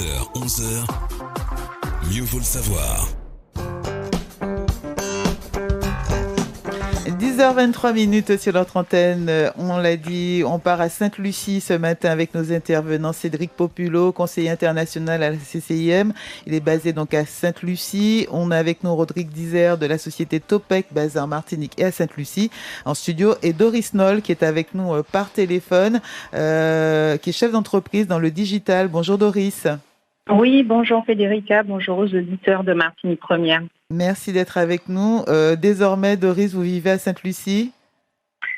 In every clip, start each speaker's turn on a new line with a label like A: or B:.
A: 10h, 11h, mieux vaut le savoir.
B: 10h23 sur notre antenne, on l'a dit, on part à Sainte-Lucie ce matin avec nos intervenants. Cédric Populo, conseiller international à la CCIM, il est basé donc à Sainte-Lucie. On a avec nous Rodrigue Dizer de la société Topec basée en Martinique et à Sainte-Lucie en studio, et Doris Noll qui est avec nous par téléphone, qui est chef d'entreprise dans le digital. Bonjour Doris.
C: Oui, bonjour Federica, bonjour aux auditeurs de Martinique Première.
B: Merci d'être avec nous. Désormais, Doris, vous vivez à Sainte-Lucie ?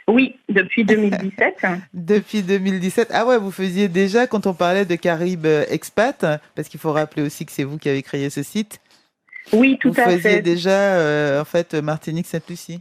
C: Oui, depuis 2017.
B: Depuis 2017. Ah ouais, vous faisiez déjà, quand on parlait de Caraïbes Expat, parce qu'il faut rappeler aussi que c'est vous qui avez créé ce site.
C: Oui, tout à fait.
B: Vous faisiez déjà, en fait, Martinique-Sainte-Lucie.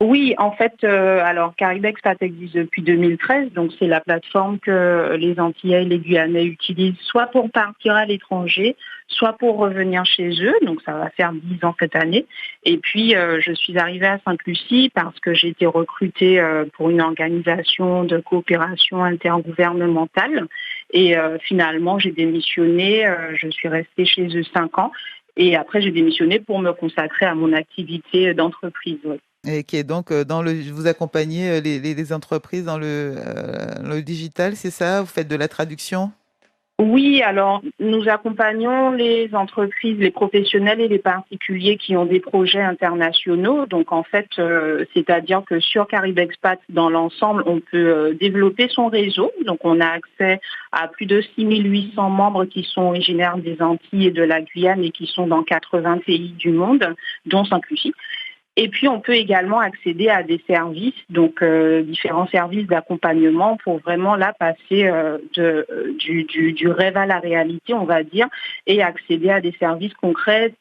C: Oui, en fait, alors Caraïbes Expat existe depuis 2013, donc c'est la plateforme que les Antillais et les Guyanais utilisent soit pour partir à l'étranger, soit pour revenir chez eux, donc ça va faire 10 ans cette année. Et puis, je suis arrivée à Sainte-Lucie parce que j'ai été recrutée pour une organisation de coopération intergouvernementale. Et finalement, j'ai démissionné, je suis restée chez eux 5 ans. Et après, j'ai démissionné pour me consacrer à mon activité d'entreprise. Oui.
B: Et qui est donc vous accompagnez les entreprises dans le digital, c'est ça ? Vous faites de la traduction ?
C: Oui, alors nous accompagnons les entreprises, les professionnels et les particuliers qui ont des projets internationaux. Donc en fait, c'est-à-dire que sur Caraïbes Expat, dans l'ensemble, on peut développer son réseau. Donc on a accès à plus de 6800 membres qui sont originaires des Antilles et de la Guyane et qui sont dans 80 pays du monde, dont Sainte-Lucie. Et puis, on peut également accéder à des services, donc différents services d'accompagnement pour vraiment là passer du rêve à la réalité, on va dire, et accéder à des services concrets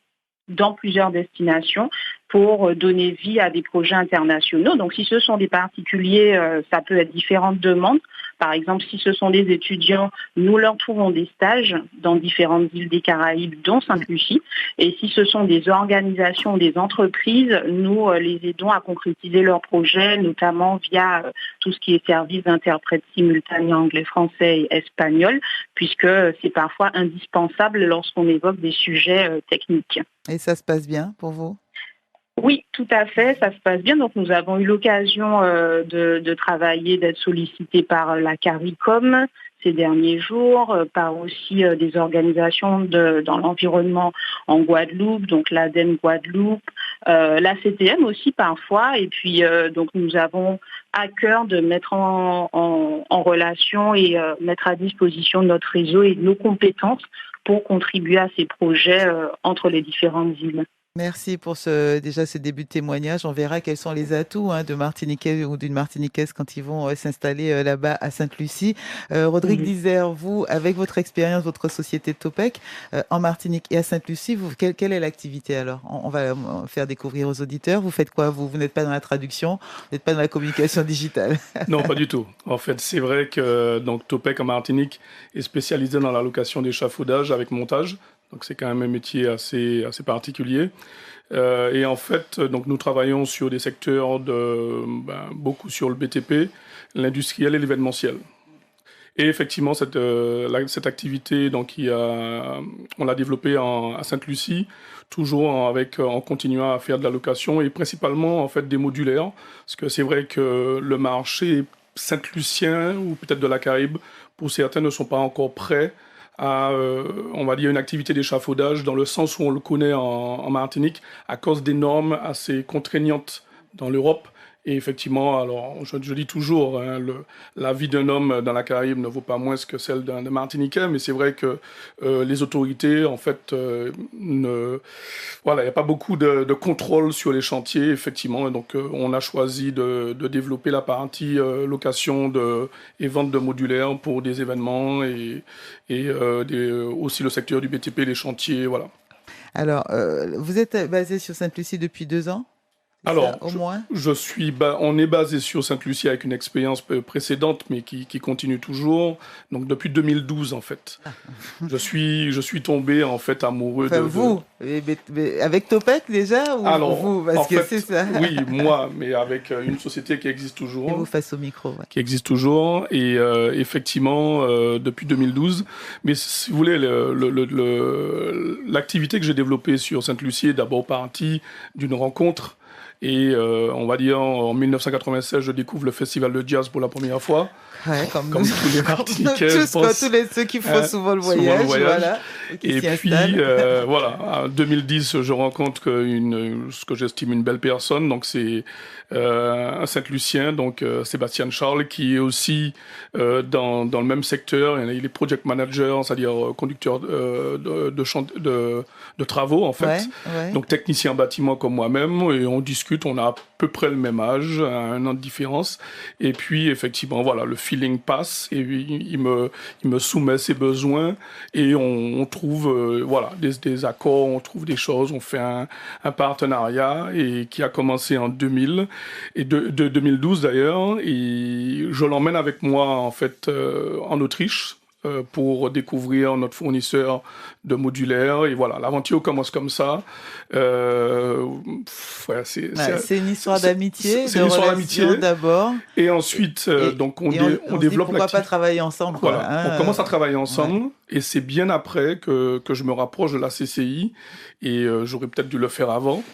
C: dans plusieurs destinations pour donner vie à des projets internationaux. Donc, si ce sont des particuliers, ça peut être différentes demandes. Par exemple, si ce sont des étudiants, nous leur trouvons des stages dans différentes îles des Caraïbes, dont Sainte-Lucie. Et si ce sont des organisations, des entreprises, nous les aidons à concrétiser leurs projets, notamment via tout ce qui est service d'interprète simultané anglais, français et espagnol, puisque c'est parfois indispensable lorsqu'on évoque des sujets techniques.
B: Et ça se passe bien pour vous ?
C: Oui, tout à fait, ça se passe bien. Donc nous avons eu l'occasion de travailler, d'être sollicités par la CARICOM ces derniers jours, par aussi des organisations dans l'environnement en Guadeloupe, donc l'ADEME Guadeloupe, la CTM aussi parfois. Et puis donc nous avons à cœur de mettre en relation et mettre à disposition notre réseau et nos compétences pour contribuer à ces projets entre les différentes îles.
B: Merci pour ce début de témoignage. On verra quels sont les atouts de Martiniquais ou d'une Martiniquaise quand ils vont s'installer là-bas à Sainte-Lucie. Rodrigue Dizer, vous, avec votre expérience, votre société Topec, en Martinique et à Sainte-Lucie, quelle est l'activité alors ? On va faire découvrir aux auditeurs. Vous faites quoi ? Vous n'êtes pas dans la traduction, vous n'êtes pas dans la communication digitale.
D: Non, pas du tout. En fait, c'est vrai que donc, Topec en Martinique est spécialisé dans la location d'échafaudage avec montage. Donc c'est quand même un métier assez particulier. Et en fait, donc nous travaillons sur des secteurs beaucoup sur le BTP, l'industriel et l'événementiel. Et effectivement, cette activité, donc, on l'a développée à Sainte-Lucie, toujours en continuant à faire de la location et principalement en fait des modulaires, parce que c'est vrai que le marché sainte-lucien ou peut-être de la Caraïbe, pour certains, ne sont pas encore prêts à, on va dire, une activité d'échafaudage dans le sens où on le connaît en Martinique à cause des normes assez contraignantes dans l'Europe. Et effectivement, alors je dis toujours, la vie d'un homme dans la Caraïbe ne vaut pas moins que celle d'un Martiniquais, mais c'est vrai que les autorités, en fait, voilà, il n'y a pas beaucoup de contrôle sur les chantiers, effectivement. Et donc, on a choisi de développer la partie location et vente de modulaires pour des événements et aussi le secteur du BTP, les chantiers, voilà.
B: Alors, vous êtes basé sur Sainte-Lucie depuis 2 ans ? Alors, au moins.
D: On est basé sur Sainte-Lucie avec une expérience précédente, mais qui continue toujours. Donc depuis 2012 en fait, je suis tombé en fait amoureux
B: vous. Mais avec Topec déjà ou
D: alors,
B: vous parce que c'est ça.
D: Oui, moi, mais avec une société qui existe toujours.
B: Et vous face au micro. Ouais.
D: Qui existe toujours et effectivement depuis 2012. Mais si vous voulez, l'activité que j'ai développée sur Sainte-Lucie est d'abord partie d'une rencontre. Et on va dire en 1996, je découvre le festival de jazz pour la première fois.
B: Ouais, comme
D: tous les Martiniquais, je pense.
B: Tous ceux qui font souvent le voyage. Voilà,
D: et puis, voilà, en 2010, je rencontre ce que j'estime une belle personne. Donc, c'est un Saint-Lucien, donc Sébastien Charles, qui est aussi dans le même secteur. Il est project manager, c'est-à-dire conducteur de travaux, en fait.
B: Ouais.
D: Donc, technicien en bâtiment comme moi-même. Et on discute, on a à peu près le même âge, 1 an de différence. Et puis, effectivement, voilà, le feeling passe et il me soumet ses besoins et on trouve des accords, on trouve des choses, on fait un partenariat et qui a commencé en 2000 et de 2012 d'ailleurs, et je l'emmène avec moi en fait en Autriche pour découvrir notre fournisseur de modulaire. Et voilà, l'aventure commence comme ça.
B: C'est une histoire d'amitié,
D: c'est une histoire d'amitié
B: d'abord.
D: Et ensuite, donc on développe
B: pourquoi pas travailler ensemble.
D: Voilà,
B: quoi, hein,
D: on commence à travailler ensemble. Et c'est bien après que je me rapproche de la CCI. Et j'aurais peut-être dû le faire avant.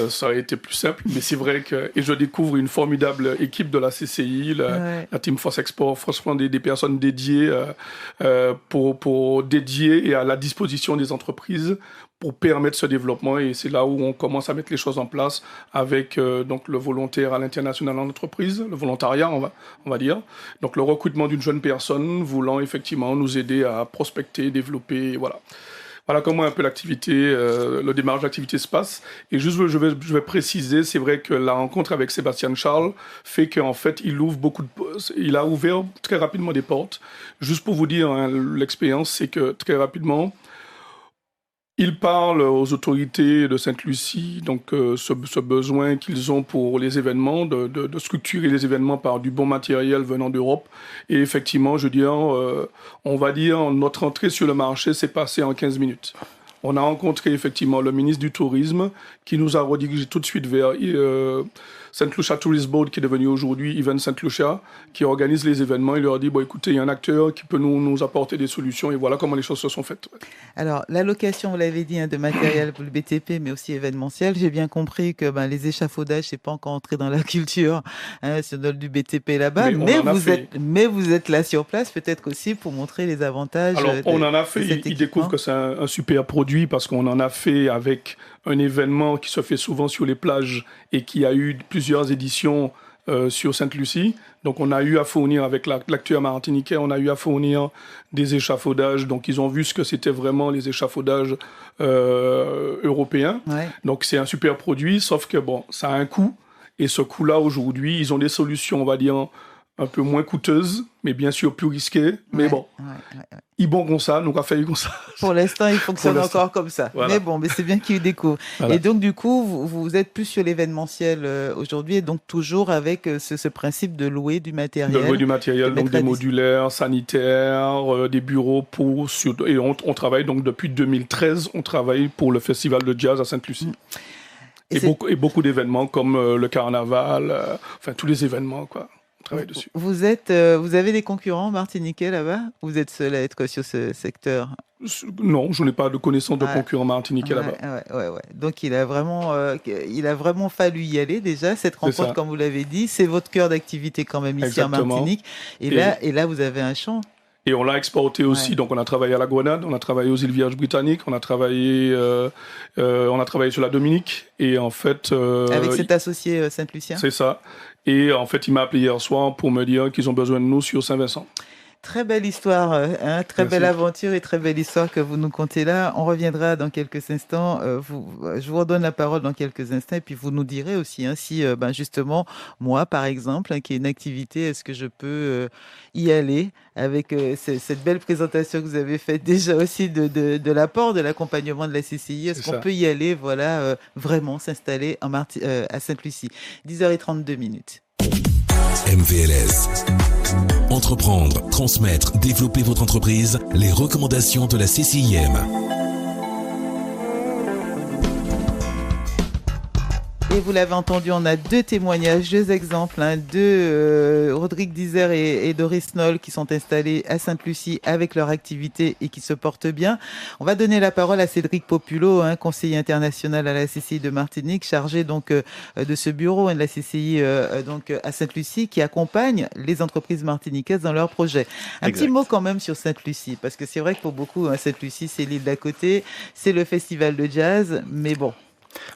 D: Ça aurait été plus simple, mais c'est vrai que... Et je découvre une formidable équipe de la CCI, la Team Force Export, franchement des personnes dédiées pour dédiées et à la disposition des entreprises pour permettre ce développement. Et c'est là où on commence à mettre les choses en place avec donc le volontaire à l'international en entreprise, le volontariat, on va dire. Donc le recrutement d'une jeune personne voulant effectivement nous aider à prospecter, développer, voilà. Voilà comment un peu l'activité, le démarrage d'activité se passe. Et juste, je vais préciser, c'est vrai que la rencontre avec Sébastien Charles fait qu'en fait, il a ouvert très rapidement des portes. Juste pour vous dire, hein, l'expérience, c'est que très rapidement, il parle aux autorités de Sainte-Lucie, donc ce besoin qu'ils ont pour les événements, de structurer les événements par du bon matériel venant d'Europe. Et effectivement, je veux dire, on va dire, notre entrée sur le marché s'est passée en 15 minutes. On a rencontré effectivement le ministre du Tourisme qui nous a redirigé tout de suite vers Saint Lucia Tourist Board, qui est devenu aujourd'hui Event Saint Lucia, qui organise les événements. Il leur a dit, bon écoutez, il y a un acteur qui peut nous apporter des solutions, et voilà comment les choses se sont faites.
B: Alors, l'allocation, vous l'avez dit, de matériel pour le BTP, mais aussi événementiel, j'ai bien compris que les échafaudages, c'est pas encore entré dans la culture du BTP là-bas, mais vous êtes là sur place, peut-être aussi pour montrer les avantages.
D: Alors, on en a fait, ils découvrent que c'est un super produit, parce qu'on en a fait avec un événement qui se fait souvent sur les plages et qui a eu plusieurs éditions sur Sainte-Lucie. Donc on a eu à fournir avec l'acteur martiniquais, on a eu à fournir des échafaudages. Donc ils ont vu ce que c'était vraiment les échafaudages européens. Ouais. Donc c'est un super produit, sauf que bon, ça a un coût. Et ce coût-là, aujourd'hui, ils ont des solutions, on va dire, un peu moins coûteuses, mais bien sûr plus risquées. Mais bon, ils bon comme ça, donc on a fait comme ça.
B: Pour l'instant, il fonctionne encore comme ça. Voilà. Mais bon, mais c'est bien qu'ils découvrent. Voilà. Et donc, du coup, vous êtes plus sur l'événementiel aujourd'hui, et donc toujours avec ce principe de louer du matériel.
D: De louer du matériel, donc des modulaires, sanitaires, des bureaux et on travaille donc depuis 2013, on travaille pour le festival de jazz à Sainte-Lucie. Et beaucoup d'événements comme le carnaval, enfin tous les événements, quoi. Dessus.
B: Vous avez des concurrents martiniquais là-bas? Vous êtes seul à être sur ce secteur?
D: Non, je n'ai pas de connaissance de concurrents martiniquais là-bas.
B: Ouais. Donc il a vraiment fallu y aller déjà. Cette rencontre, comme vous l'avez dit, c'est votre cœur d'activité quand même ici en Martinique. Et là, vous avez un champ.
D: Et on l'a exporté aussi, donc on a travaillé à la Grenade, on a travaillé aux îles Vierges britanniques, on a travaillé sur la Dominique, et en fait...
B: avec cet associé Saint-Lucien.
D: C'est ça. Et en fait, il m'a appelé hier soir pour me dire qu'ils ont besoin de nous sur Saint-Vincent.
B: Très belle histoire, très
D: Merci.
B: belle aventure et très belle histoire que vous nous contez là. On reviendra dans quelques instants. Je vous redonne la parole dans quelques instants et puis vous nous direz aussi si justement, moi par exemple, qui ai une activité, est-ce que je peux y aller avec cette belle présentation que vous avez faite déjà aussi de l'apport, de l'accompagnement de la CCI. Est-ce
D: C'est
B: qu'on
D: ça.
B: peut y aller, voilà, vraiment s'installer à Sainte-Lucie? 10h32 minutes.
A: MVLS. Entreprendre, transmettre, développer votre entreprise, les recommandations de la CCIM.
B: Et vous l'avez entendu, on a deux témoignages, deux exemples, de Rodrigue Dizer et Doris Noll qui sont installés à Sainte-Lucie avec leur activité et qui se portent bien. On va donner la parole à Cédric Populo, conseiller international à la CCI de Martinique, chargé donc de ce bureau de la CCI donc à Sainte-Lucie, qui accompagne les entreprises martiniquaises dans leurs projets. Petit mot quand même sur Sainte-Lucie, parce que c'est vrai que pour beaucoup, Sainte-Lucie, c'est l'île d'à côté, c'est le festival de jazz, mais bon.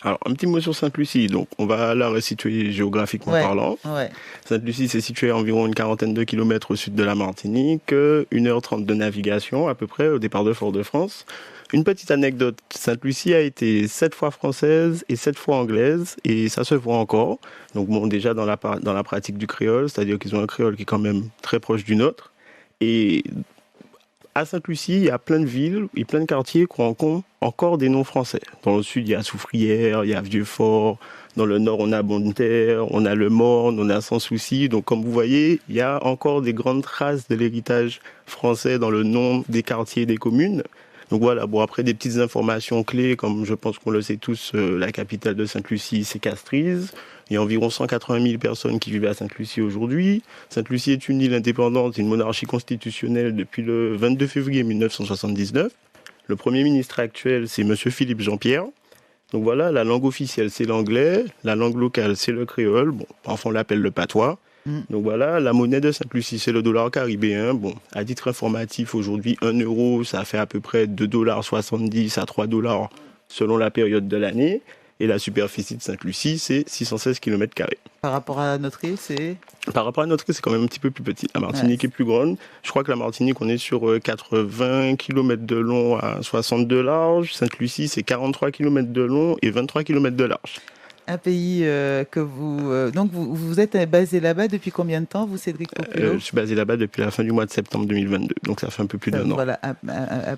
E: Alors, un petit mot sur Sainte-Lucie. Donc, on va la resituer géographiquement parlant.
B: Ouais.
E: Sainte-Lucie, c'est situé à environ une quarantaine de kilomètres au sud de la Martinique, 1h30 de navigation à peu près au départ de Fort-de-France. Une petite anecdote, Sainte-Lucie a été 7 fois française et 7 fois anglaise, et ça se voit encore. Donc bon, déjà dans la pratique du créole, c'est-à-dire qu'ils ont un créole qui est quand même très proche du nôtre. Et à Sainte-Lucie, il y a plein de villes et plein de quartiers qui ont encore des noms français. Dans le sud, il y a Soufrière, il y a Vieux-Fort. Dans le nord, on a Bonne-Terre, on a Le Morne, on a Sans Souci. Donc, comme vous voyez, il y a encore des grandes traces de l'héritage français dans le nom des quartiers et des communes. Donc voilà, bon, après des petites informations clés, comme je pense qu'on le sait tous, la capitale de Sainte-Lucie, c'est Castries. Il y a environ 180 000 personnes qui vivent à Sainte-Lucie aujourd'hui. Sainte-Lucie est une île indépendante, une monarchie constitutionnelle depuis le 22 février 1979. Le Premier ministre actuel, c'est M. Philippe Jean-Pierre. Donc voilà, la langue officielle, c'est l'anglais. La langue locale, c'est le créole. Bon, parfois on l'appelle le patois. Donc voilà, la monnaie de Sainte-Lucie, c'est le dollar caribéen. Bon, à titre informatif, aujourd'hui, 1 euro, ça fait à peu près 2,70 $ à 3 $ selon la période de l'année. Et la superficie de Sainte-Lucie, c'est 616 km².
B: Par rapport à notre île, c'est...
E: Par rapport à notre île, c'est quand même un petit peu plus petit. La Martinique est plus grande. Je crois que la Martinique, on est sur 80 km de long à 60 de large. Sainte-Lucie, c'est 43 km de long et 23 km de large.
B: Un pays que vous... donc, vous êtes basé là-bas depuis combien de temps, vous, Cédric Populo?
E: Je suis basé là-bas depuis la fin du mois de septembre 2022. Donc, ça fait un peu plus d'un an.
B: Voilà, à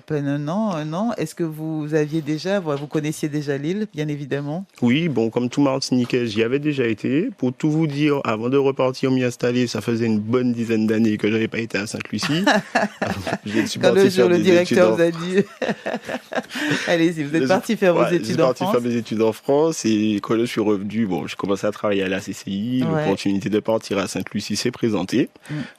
B: peine un an. Est-ce que vous aviez déjà... Vous connaissiez déjà l'île, bien évidemment?
E: Oui, bon, comme tout Martiniquais, j'y avais déjà été. Pour tout vous dire, avant de repartir m'y installer, ça faisait une bonne dizaine d'années que je n'avais pas été à Sainte-Lucie.
B: Quand le jour, le directeur vous a dit... Allez-y, vous êtes parti faire vos études en France.
E: Je suis parti faire mes études en France et quand je suis revenu, bon, j'ai commencé à travailler à la CCI. L'opportunité de partir à Sainte-Lucie s'est présentée.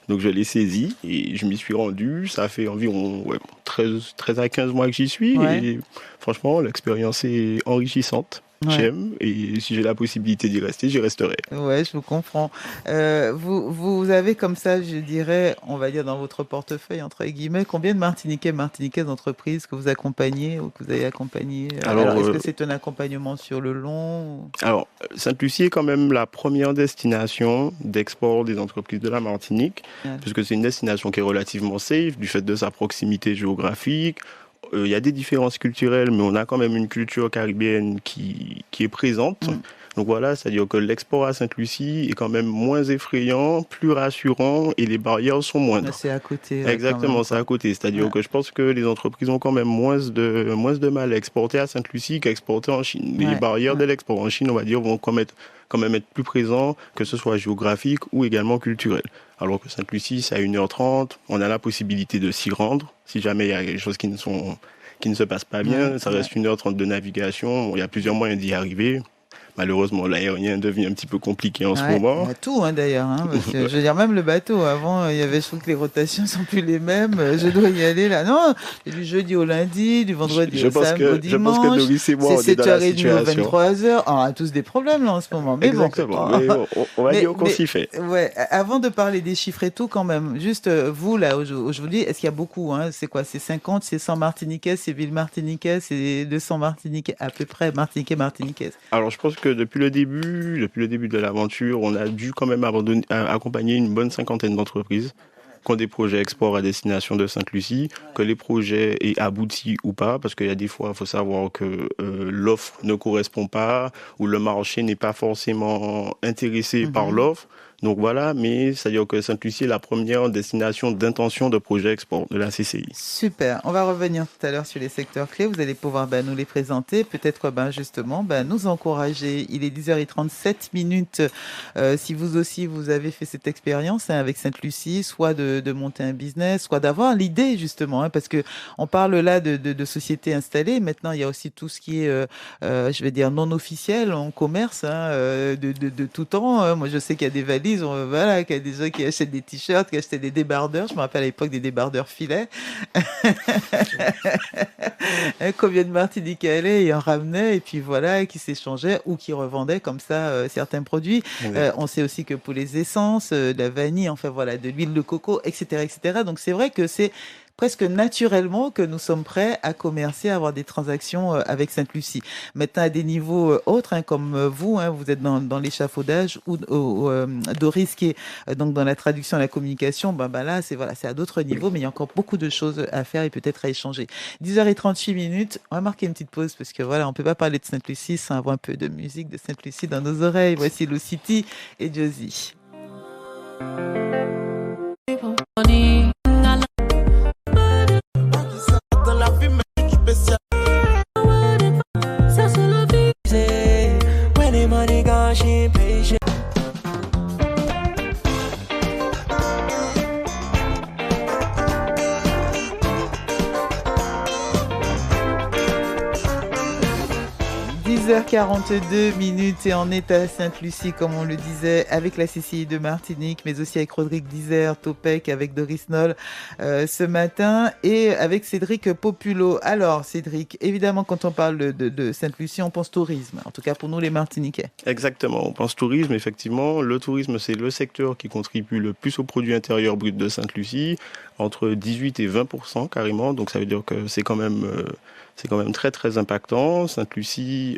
E: Donc je l'ai saisie et je m'y suis rendu. Ça fait environ 13 à 15 mois que j'y suis. Et franchement, l'expérience est enrichissante. J'aime et si j'ai la possibilité d'y rester, j'y resterai.
B: Ouais, je vous comprends. Vous avez comme ça, je dirais, on va dire dans votre portefeuille, entre guillemets, combien de Martiniquaises d'entreprises que vous accompagnez ou que vous avez accompagnées? Alors est-ce que c'est un accompagnement sur le long?
E: Alors, Sainte-Lucie est quand même la première destination d'export des entreprises de la Martinique, puisque c'est une destination qui est relativement safe, du fait de sa proximité géographique. Il y a des différences culturelles, mais on a quand même une culture caribéenne qui est présente. Donc voilà, c'est-à-dire que l'export à Sainte-Lucie est quand même moins effrayant, plus rassurant et les barrières sont moindres.
B: C'est à côté.
E: Exactement, c'est à côté. C'est-à-dire que je pense que les entreprises ont quand même moins de mal à exporter à Sainte-Lucie qu'à exporter en Chine. Les barrières de l'export en Chine, on va dire, vont quand même être plus présents, que ce soit géographique ou également culturel. Alors que Sainte-Lucie, c'est à 1h30, on a la possibilité de s'y rendre. Si jamais il y a quelque chose qui ne se passe pas bien, ça reste 1h30 de navigation. Il y a plusieurs moyens d'y arriver. Malheureusement, l'aérien devient un petit peu compliqué en ce moment.
B: Il y a tout d'ailleurs. Parce que, je veux dire, même le bateau, avant, il y avait, je trouve que les rotations ne sont plus les mêmes. Je dois y aller là. Non, c'est du jeudi au lundi, du vendredi au samedi, au dimanche.
E: Je pense que Doris et moi, on est dans la situation.
B: C'est 7h30 ou 23h. On a tous des problèmes là en ce moment. Mais
E: exactement. Bon. Mais on va dire qu'on s'y fait.
B: Ouais. Avant de parler des chiffres et tout, quand même, juste vous là, aujourd'hui, est-ce qu'il y a beaucoup C'est quoi? C'est 50, c'est 100 Martiniquais, c'est villes Martiniquais, c'est 200 Martiniquais, à peu près Martiniquaises.
E: Alors, je pense que depuis le début de l'aventure, on a dû quand même accompagner une bonne cinquantaine d'entreprises. qui ont des projets export à destination de Sainte-Lucie, que les projets aient abouti ou pas, parce qu'il y a des fois, il faut savoir que l'offre ne correspond pas, ou le marché n'est pas forcément intéressé par l'offre. Donc voilà, mais c'est-à-dire que Sainte-Lucie est la première destination d'intention de projet export de la CCI.
B: Super. On va revenir tout à l'heure sur les secteurs clés. Vous allez pouvoir nous les présenter, peut-être justement nous encourager. Il est 10h37 minutes. Si vous aussi, vous avez fait cette expérience avec Sainte-Lucie, soit de monter un business, soit d'avoir l'idée justement, parce que on parle là de sociétés installées. Maintenant, il y a aussi tout ce qui est, je vais dire, non officiel en commerce, de tout temps. Moi, je sais qu'il y a des valises. Qu'il y a des gens qui achètent des t-shirts, qui achetaient des débardeurs. Je me rappelle à l'époque des débardeurs filets. Combien de Martiniquais allaient et en ramenaient, et puis qui s'échangeaient ou qui revendaient comme ça certains produits. On sait aussi que pour les essences, de la vanille, de l'huile de coco, etc., etc. Donc c'est vrai que c'est presque naturellement que nous sommes prêts à commercer, à avoir des transactions avec Sainte-Lucie. Maintenant, à des niveaux autres, comme vous êtes dans l'échafaudage, ou Doris qui est donc dans la traduction et la communication, là, c'est à d'autres niveaux, mais il y a encore beaucoup de choses à faire et peut-être à échanger. 10h38 minutes, on va marquer une petite pause parce que on peut pas parler de Sainte-Lucie sans avoir un peu de musique de Sainte-Lucie dans nos oreilles. Voici Lou City et Josie. h 42 minutes et on est à Sainte-Lucie, comme on le disait, avec la CCI de Martinique, mais aussi avec Rodrigue Dizère, Topec, avec Doris Noll ce matin et avec Cédric Populo. Alors, Cédric, évidemment, quand on parle de Sainte-Lucie, on pense tourisme, en tout cas pour nous les Martiniquais.
E: Exactement, on pense tourisme, effectivement. Le tourisme, c'est le secteur qui contribue le plus au produit intérieur brut de Sainte-Lucie, entre 18 et 20% carrément, donc ça veut dire que c'est quand même très très impactant. Sainte-Lucie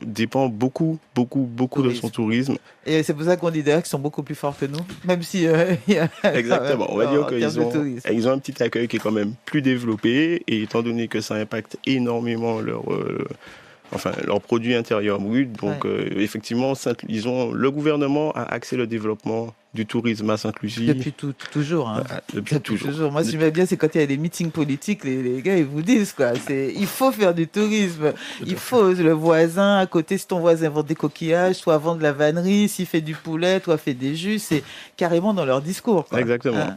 E: dépend beaucoup de son tourisme.
B: Et c'est pour ça qu'on dit d'ailleurs qu'ils sont beaucoup plus forts que nous, même si
E: exactement, on va dire qu'ils ont un petit accueil qui est quand même plus développé, et étant donné que ça impacte énormément leur produit intérieur brut, donc effectivement le gouvernement a axé le développement du tourisme à Sainte-Lucie.
B: Depuis toujours. Depuis toujours. Moi, ce que j'aime bien, c'est quand il y a des meetings politiques, les gars, ils vous disent, il faut faire du tourisme. Il faut, le voisin à côté, si ton voisin vend des coquillages, soit vend de la vannerie, s'il fait du poulet, toi fait des jus, c'est carrément dans leur discours.
E: Exactement.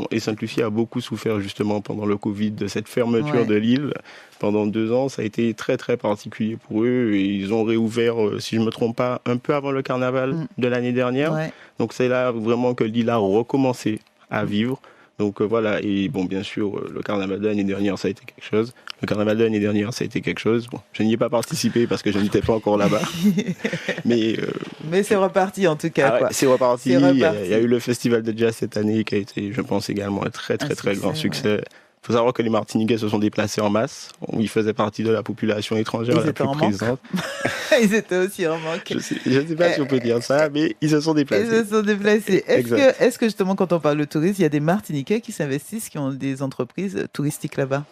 E: Et Sainte-Lucie a beaucoup souffert, justement, pendant le Covid, de cette fermeture de l'île. Pendant 2 ans, ça a été très, très particulier pour eux. Et ils ont réouvert, si je ne me trompe pas, un peu avant le carnaval de l'année dernière. Ouais. Donc, c'est là vraiment que l'île a recommencé à vivre. Donc, voilà. Et bon, bien sûr, le carnaval de l'année dernière, ça a été quelque chose. Bon, je n'y ai pas participé parce que je n'étais pas encore là-bas. Mais
B: c'est reparti, en tout cas.
E: C'est reparti. Il y a eu le festival de jazz cette année qui a été, je pense, également un très, très, très grand succès. Il faut savoir que les Martiniquais se sont déplacés en masse. Ils faisaient partie de la population étrangère la plus présente.
B: Ils étaient aussi en manque.
E: Je ne sais pas si on peut dire ça, mais ils se sont déplacés.
B: Est-ce que justement, quand on parle de tourisme, il y a des Martiniquais qui s'investissent, qui ont des entreprises touristiques là-bas?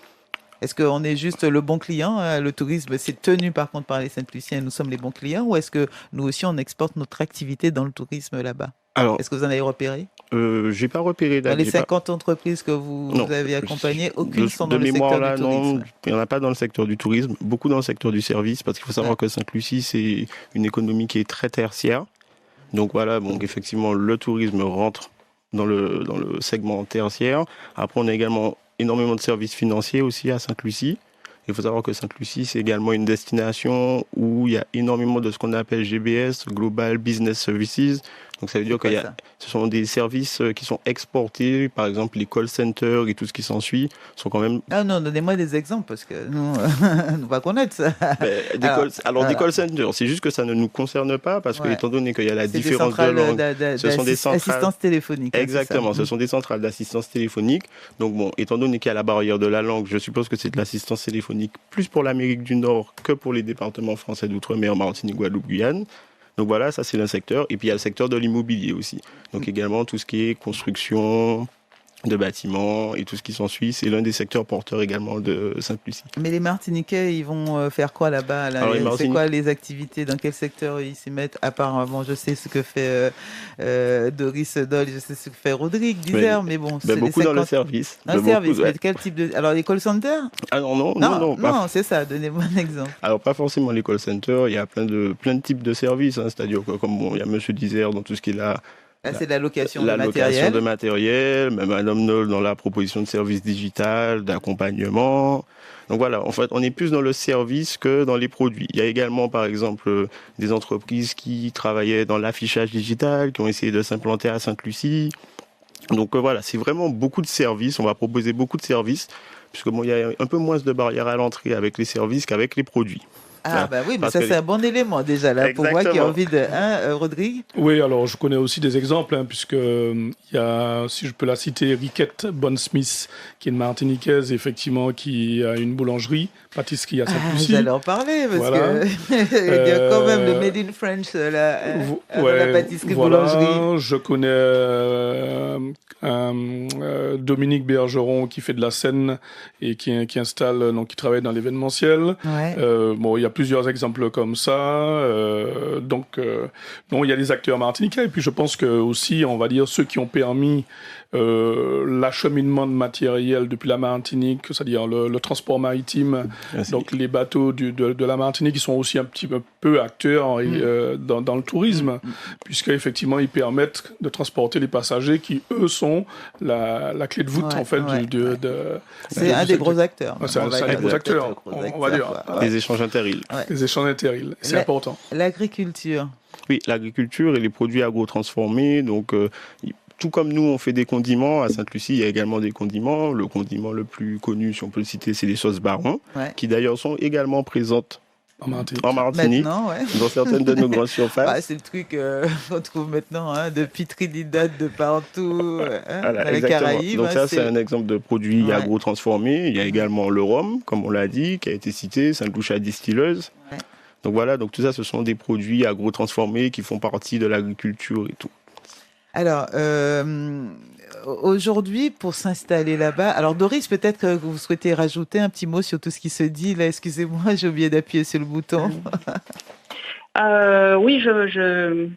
B: Est-ce qu'on est juste le bon client? Le tourisme, c'est tenu par contre par les Sainte-Luciens, nous sommes les bons clients, ou est-ce que nous aussi, on exporte notre activité dans le tourisme là-bas? Alors, est-ce que vous en avez repéré?
E: J'ai pas repéré.
B: Dans les 50 entreprises que vous avez accompagnées, aucune sont dans le secteur du tourisme.
E: Non, il n'y en a pas dans le secteur du tourisme, beaucoup dans le secteur du service, parce qu'il faut savoir que Sainte-Lucie, c'est une économie qui est très tertiaire. Donc voilà, effectivement, le tourisme rentre dans le segment tertiaire. Après, on a également énormément de services financiers aussi à Sainte-Lucie. Il faut savoir que Sainte-Lucie, c'est également une destination où il y a énormément de ce qu'on appelle GBS, Global Business Services. Donc ça veut dire que ce sont des services qui sont exportés, par exemple les call centers et tout ce qui s'ensuit sont quand même...
B: Ah non, donnez-moi des exemples parce que nous, on ne va connaître ça.
E: Des call centers, c'est juste que ça ne nous concerne pas parce que étant donné qu'il y a la différence de langue,
B: ce sont des centrales d'assistance téléphonique.
E: Exactement, ce sont des centrales d'assistance téléphonique. Donc étant donné qu'il y a la barrière de la langue, je suppose que c'est de l'assistance téléphonique plus pour l'Amérique du Nord que pour les départements français d'outre-mer, Martinique, Guadeloupe, Guyane. Donc voilà, ça c'est l'un secteur. Et puis il y a le secteur de l'immobilier aussi. Donc également tout ce qui est construction, de bâtiments et tout ce qui s'ensuit. C'est l'un des secteurs porteurs également de Sainte-Lucie.
B: Mais les Martiniquais, ils vont faire quoi là-bas là? C'est quoi les activités? Dans quel secteur ils s'y mettent? Apparemment, je sais ce que fait Doris Dole, je sais ce que fait Rodrigue Dizer, mais bon...
E: c'est beaucoup 50... dans le service.
B: Dans le service, mais quel type de... Alors, les call centers?
E: Ah non,
B: c'est ça, donnez-moi un exemple.
E: Alors, pas forcément les call centers, il y a plein de types de services, hein, c'est-à-dire que, comme il y a Monsieur Dizer dans tout ce qui est là...
B: c'est la location de matériel.
E: La location de matériel, même Madame Noll dans la proposition de services digital, d'accompagnement. Donc voilà, en fait, on est plus dans le service que dans les produits. Il y a également, par exemple, des entreprises qui travaillaient dans l'affichage digital, qui ont essayé de s'implanter à Sainte-Lucie. Donc voilà, c'est vraiment beaucoup de services. On va proposer beaucoup de services, puisque il y a un peu moins de barrières à l'entrée avec les services qu'avec les produits.
B: Ah bah oui, mais ça c'est un bon élément déjà là. Exactement. Pour moi qui a envie de... Rodrigue?
D: Oui, alors je connais aussi des exemples, puisque il y a, si je peux la citer, Riquette Bonne-Smith, qui est une Martiniquaise, effectivement, qui a une boulangerie, pâtisserie à Sainte-Lucie.
B: J'allais en parler, parce que il y a quand même le Made in French, la pâtisserie boulangerie.
D: Je connais Dominique Bergeron, qui fait de la scène et qui installe, donc qui travaille dans l'événementiel.
B: Ouais.
D: Bon, il y a plusieurs exemples comme ça. Donc, il y a des acteurs martiniquais. Et puis, je pense que aussi, on va dire, ceux qui ont permis l'acheminement de matériel depuis la Martinique, c'est-à-dire le transport maritime. Merci. Donc, les bateaux de la Martinique, ils sont aussi un petit peu acteurs dans le tourisme, puisqu'effectivement, ils permettent de transporter les passagers qui, eux, sont la clé de voûte, en fait,
B: c'est un des gros acteurs.
D: C'est un des gros acteurs, on va dire.
E: Les échanges interîles.
D: Les échanges interîles, c'est important.
B: L'agriculture.
E: Oui, l'agriculture et les produits agro-transformés. Donc, tout comme nous, on fait des condiments. À Sainte-Lucie, il y a également des condiments. Le condiment le plus connu, si on peut le citer, c'est les sauces Baron, qui d'ailleurs sont également présentes en Martinique, dans certaines de nos grandes surfaces.
B: C'est le truc qu'on trouve maintenant, depuis Trinidad, de partout,
E: voilà,
B: dans les Caraïbes.
E: Donc ça, c'est un exemple de produit agro-transformé. Il y a également le rhum, comme on l'a dit, qui a été cité, Sainte-Lucia distilleuse. Ouais. Donc voilà, donc tout ça, ce sont des produits agro-transformés qui font partie de l'agriculture et tout.
B: Alors, aujourd'hui, pour s'installer là-bas, alors Doris, peut-être que vous souhaitez rajouter un petit mot sur tout ce qui se dit là. Excusez-moi, j'ai oublié d'appuyer sur le bouton.
C: Oui, je...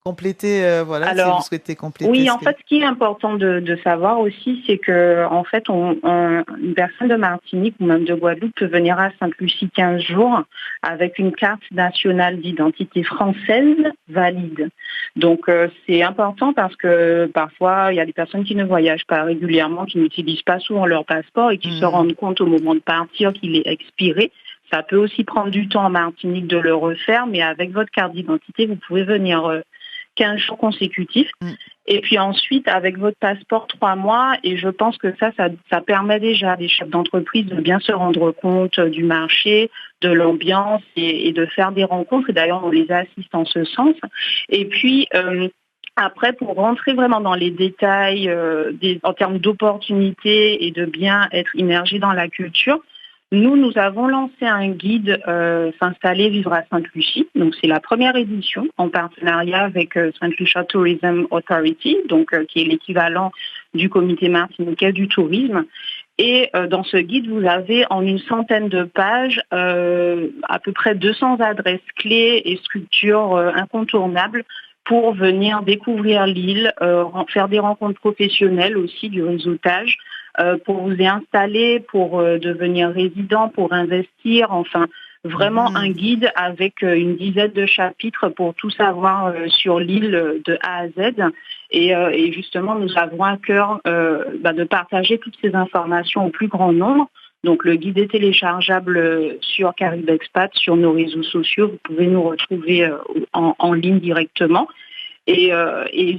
B: Compléter, alors, si vous souhaitez compléter.
C: Oui, en fait, ce qui est important de savoir aussi, c'est que, en fait, une personne de Martinique ou même de Guadeloupe peut venir à Sainte-Lucie 15 jours avec une carte nationale d'identité française valide. Donc, c'est important parce que parfois, il y a des personnes qui ne voyagent pas régulièrement, qui n'utilisent pas souvent leur passeport et qui se rendent compte au moment de partir qu'il est expiré. Ça peut aussi prendre du temps en Martinique de le refaire, mais avec votre carte d'identité, vous pouvez venir 15 jours consécutifs. Et puis ensuite, avec votre passeport, 3 mois. Et je pense que ça permet déjà à des chefs d'entreprise de bien se rendre compte du marché, de l'ambiance et de faire des rencontres. Et d'ailleurs, on les assiste en ce sens. Et puis... après, pour rentrer vraiment dans les détails en termes d'opportunités et de bien être immergé dans la culture, nous avons lancé un guide S'installer, vivre à Sainte-Lucie. Donc, c'est la première édition en partenariat avec Sainte-Lucia Tourism Authority, donc qui est l'équivalent du comité martiniquais du tourisme. Et dans ce guide, vous avez en une centaine de pages à peu près 200 adresses clés et structures incontournables pour venir découvrir l'île, faire des rencontres professionnelles aussi, du réseautage, pour vous y installer, pour devenir résident, pour investir, enfin vraiment un guide avec une dizaine de chapitres pour tout savoir sur l'île de A à Z. Et justement, nous avons à cœur de partager toutes ces informations au plus grand nombre. Donc le guide est téléchargeable sur Caribe Expat, sur nos réseaux sociaux. Vous pouvez nous retrouver en ligne directement. Et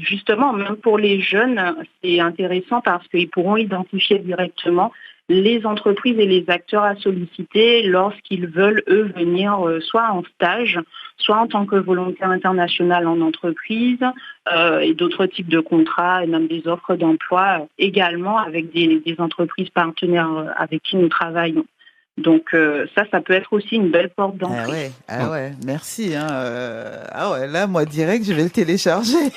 C: justement, même pour les jeunes, c'est intéressant parce qu'ils pourront identifier directement les entreprises et les acteurs à solliciter lorsqu'ils veulent, eux, venir soit en stage, soit en tant que volontaire international en entreprise, et d'autres types de contrats et même des offres d'emploi également avec des entreprises partenaires avec qui nous travaillons. Donc ça peut être aussi une belle porte d'entrée.
B: Ah ouais, merci. Ah ouais, là, moi, direct, je vais le télécharger.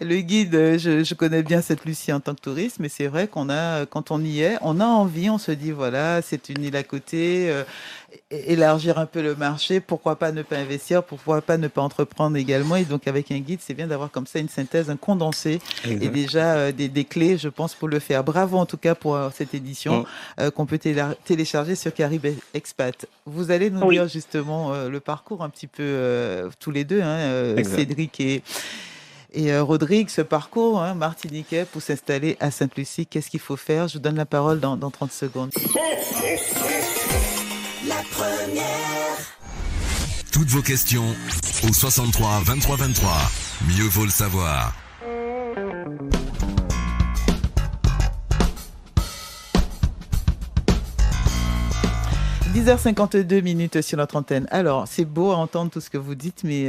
B: Le guide, je connais bien Sainte-Lucie en tant que touriste, mais c'est vrai quand on y est, on a envie, on se dit, voilà, c'est une île à côté, élargir un peu le marché, pourquoi pas ne pas investir, pourquoi pas ne pas entreprendre également. Et donc, avec un guide, c'est bien d'avoir comme ça une synthèse, un condensé, et déjà des clés, je pense, pour le faire. Bravo en tout cas pour cette édition qu'on peut télécharger sur Caribe Expat. Vous allez nous dire justement le parcours un petit peu tous les deux, Cédric et Rodrigue, ce parcours martiniquais pour s'installer à Sainte-Lucie. Qu'est-ce qu'il faut faire? Je vous donne la parole dans 30 secondes.
A: La première. Toutes vos questions au 63 23 23. Mieux vaut le savoir.
B: 10h52 sur notre antenne. Alors, c'est beau à entendre tout ce que vous dites, mais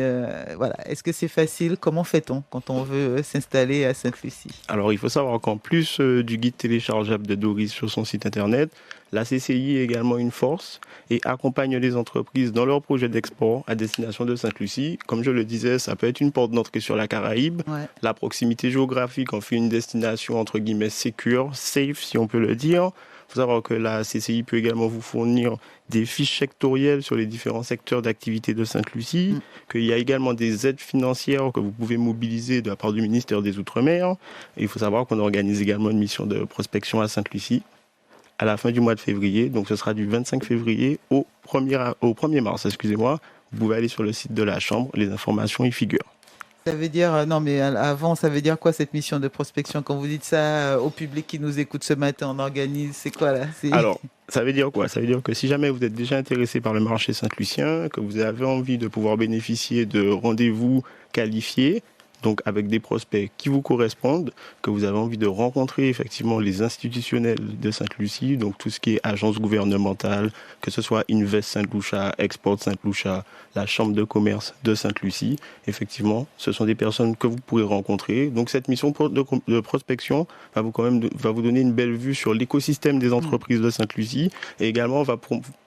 B: voilà. Est-ce que c'est facile? Comment fait-on quand on veut s'installer à Sainte-Lucie?
E: Alors, il faut savoir qu'en plus du guide téléchargeable de Doris sur son site internet, la CCI est également une force et accompagne les entreprises dans leurs projets d'export à destination de Sainte-Lucie. Comme je le disais, ça peut être une porte d'entrée sur la Caraïbe. Ouais. La proximité géographique en fait une destination entre guillemets sécure, safe si on peut le dire. Il faut savoir que la CCI peut également vous fournir des fiches sectorielles sur les différents secteurs d'activité de Sainte-Lucie, qu'il y a également des aides financières que vous pouvez mobiliser de la part du ministère des Outre-mer. Et il faut savoir qu'on organise également une mission de prospection à Sainte-Lucie à la fin du mois de février. Donc ce sera du 25 février au 1er mars. Excusez-moi. Vous pouvez aller sur le site de la Chambre, les informations y figurent.
B: Ça veut dire, non mais avant, ça veut dire quoi cette mission de prospection? Quand vous dites ça au public qui nous écoute ce matin, on organise, c'est quoi là?
E: Alors, ça veut dire quoi? Ça veut dire que si jamais vous êtes déjà intéressé par le marché saint-lucien, que vous avez envie de pouvoir bénéficier de rendez-vous qualifiés, donc avec des prospects qui vous correspondent, que vous avez envie de rencontrer effectivement les institutionnels de Sainte-Lucie, donc tout ce qui est agence gouvernementale, que ce soit Invest Saint-Lucia, Export Saint-Lucia, la Chambre de commerce de Sainte-Lucie, effectivement, ce sont des personnes que vous pourrez rencontrer. Donc cette mission de prospection va vous donner une belle vue sur l'écosystème des entreprises de Sainte-Lucie et également va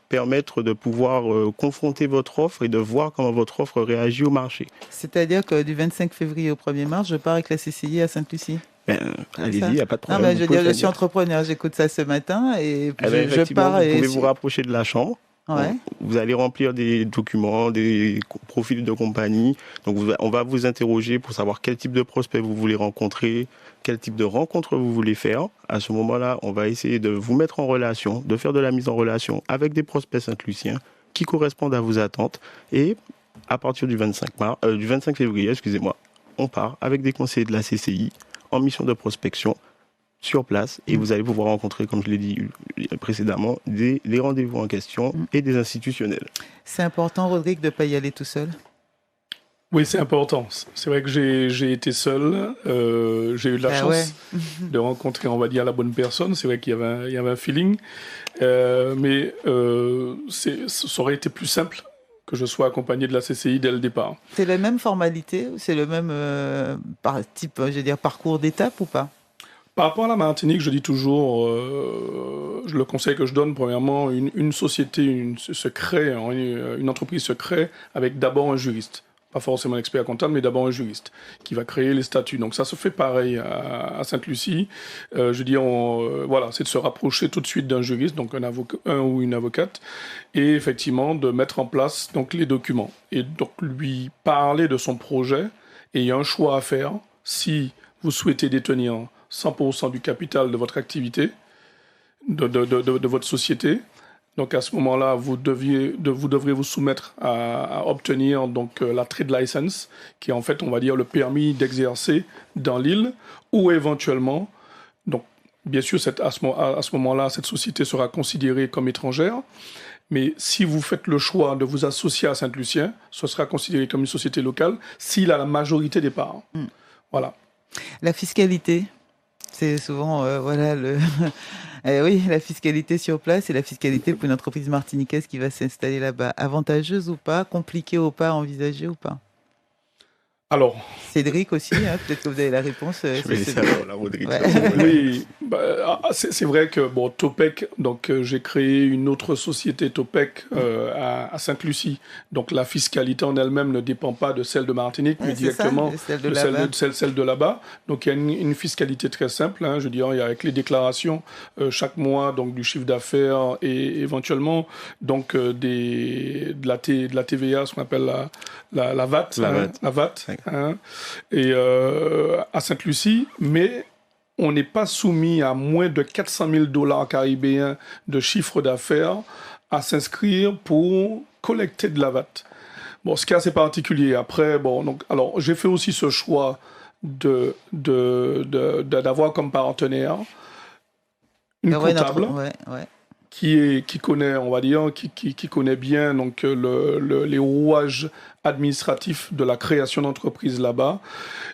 E: permettre de pouvoir confronter votre offre et de voir comment votre offre réagit au marché.
B: C'est-à-dire que du 25 février au 1er mars, je pars avec la CCI à Sainte-Lucie?
E: Allez-y, il n'y a pas de problème.
B: Non, mais je suis entrepreneur, j'écoute ça ce matin et je pars.
E: Vous pouvez vous rapprocher de la Chambre. Ouais. Vous allez remplir des documents, des profils de compagnie. Donc, on va vous interroger pour savoir quel type de prospect vous voulez rencontrer, quel type de rencontre vous voulez faire. À ce moment-là, on va essayer de vous mettre en relation, de faire de la mise en relation avec des prospects saint-luciens qui correspondent à vos attentes. Et à partir du 25 février, on part avec des conseillers de la CCI en mission de prospection sur place et vous allez pouvoir rencontrer, comme je l'ai dit précédemment, les rendez-vous en question et des institutionnels.
B: C'est important, Rodrigue, de ne pas y aller tout seul?
D: Oui, c'est important. C'est vrai que j'ai été seul. J'ai eu de la chance de rencontrer, on va dire, la bonne personne. C'est vrai qu'il y avait un feeling. Mais ça aurait été plus simple que je sois accompagné de la CCI dès le départ.
B: C'est la même formalité? C'est le même parcours d'étape ou pas?
D: Par rapport à la Martinique, je dis toujours, le conseil que je donne, premièrement, une société une entreprise se crée avec d'abord un juriste. Pas forcément un expert comptable, mais d'abord un juriste qui va créer les statuts. Donc ça se fait pareil à Sainte-Lucie. C'est de se rapprocher tout de suite d'un juriste, donc un ou une avocate, et effectivement de mettre en place donc les documents. Et donc lui parler de son projet, et il y a un choix à faire si vous souhaitez détenir 100% du capital de votre activité, de votre société. Donc à ce moment-là, vous devrez vous soumettre à obtenir donc la trade license, qui est en fait, on va dire, le permis d'exercer dans l'île, ou éventuellement, donc bien sûr, à ce moment-là, cette société sera considérée comme étrangère. Mais si vous faites le choix de vous associer à Saint-Lucien, ce sera considéré comme une société locale s'il a la majorité des parts. Voilà.
B: La fiscalité, c'est souvent la fiscalité sur place et la fiscalité pour une entreprise martiniquaise qui va s'installer là-bas. Avantageuse ou pas, compliquée ou pas, envisagée ou pas?
D: Alors,
B: Cédric aussi, hein, peut-être que vous avez la réponse.
E: Je vais laisser alors la Rodrigue.
B: Ouais.
D: oui, c'est vrai que Topec, donc j'ai créé une autre société Topec à Sainte-Lucie. Donc la fiscalité en elle-même ne dépend pas de celle de Martinique, mais directement celle de là-bas. Donc il y a une fiscalité très simple. Hein, je veux dire, il y a avec les déclarations chaque mois donc du chiffre d'affaires et éventuellement donc de la TVA, ce qu'on appelle la VAT. La VAT. Hein, et à Sainte-Lucie, mais on n'est pas soumis à moins de 400 000 $ caribéens de chiffre d'affaires à s'inscrire pour collecter de la VAT. Bon, ce qui est assez particulier. Après, alors j'ai fait aussi ce choix d'avoir comme partenaire une comptable. Qui connaît, on va dire, qui connaît bien donc les rouages administratifs de la création d'entreprises là-bas.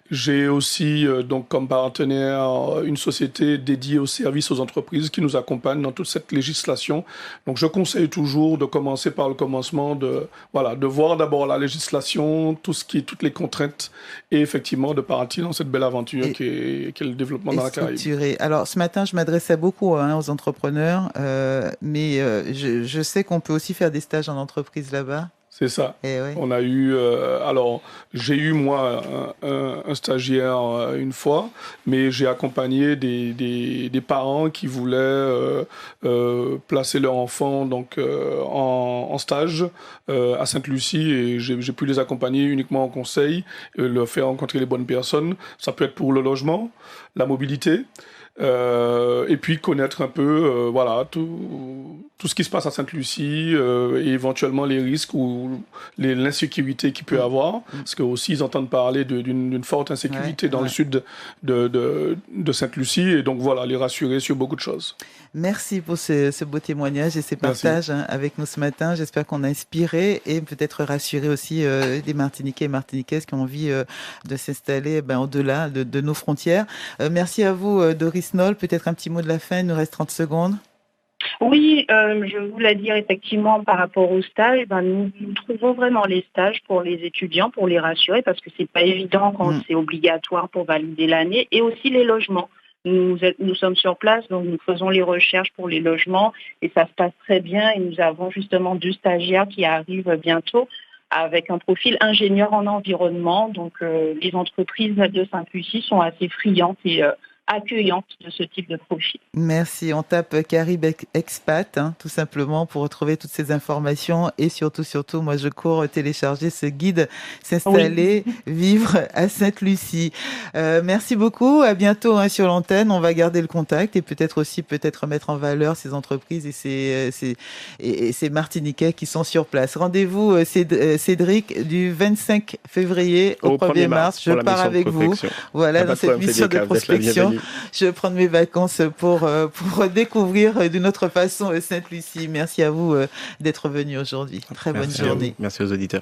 D: J'ai aussi donc comme partenaire une société dédiée aux services aux entreprises qui nous accompagne dans toute cette législation. Donc je conseille toujours de commencer par le commencement, de voir d'abord la législation, toutes les contraintes, et effectivement de partir dans cette belle aventure qui est le développement dans la Caraïbe.
B: Alors ce matin, je m'adressais beaucoup aux entrepreneurs, mais je sais qu'on peut aussi faire des stages en entreprise là-bas.
D: C'est ça. On a eu, j'ai eu moi un stagiaire une fois, mais j'ai accompagné des parents qui voulaient placer leur enfant donc en stage à Sainte-Lucie, et j'ai pu les accompagner uniquement en conseil, leur faire rencontrer les bonnes personnes. Ça peut être pour le logement, la mobilité. Et puis connaître un peu tout ce qui se passe à Sainte-Lucie et éventuellement les risques ou l'insécurité qu'il peut y avoir, parce que aussi ils entendent parler d'une forte insécurité dans le sud de Sainte-Lucie, et donc les rassurer sur beaucoup de choses.
B: Merci pour ce beau témoignage et ces partages avec nous ce matin. J'espère qu'on a inspiré et peut-être rassuré aussi des Martiniquais et Martiniquaises qui ont envie de s'installer au-delà de nos frontières. Merci à vous, Doris Noll. Peut-être un petit mot de la fin, il nous reste 30 secondes.
C: Oui, je voulais dire effectivement par rapport aux stages, nous trouvons vraiment les stages pour les étudiants, pour les rassurer, parce que c'est pas évident quand c'est obligatoire pour valider l'année, et aussi les logements. Nous sommes sur place, donc nous faisons les recherches pour les logements et ça se passe très bien, et nous avons justement 2 stagiaires qui arrivent bientôt avec un profil ingénieur en environnement. Donc les entreprises de Sainte-Lucie sont assez friandes et accueillante de ce type de profil.
B: Merci. On tape Caribe Expat, tout simplement, pour retrouver toutes ces informations. Et surtout, moi, je cours télécharger ce guide S'installer, vivre à Sainte-Lucie. Merci beaucoup. À bientôt sur l'antenne. On va garder le contact et peut-être mettre en valeur ces entreprises et ces Martiniquais qui sont sur place. Rendez-vous, Cédric, du 25 février au 1er mars. Je pars avec vous. Voilà, dans cette mission de prospection. Je vais prendre mes vacances pour découvrir d'une autre façon Sainte-Lucie. Merci à vous d'être venu aujourd'hui. Très bonne journée.
E: Merci aux auditeurs.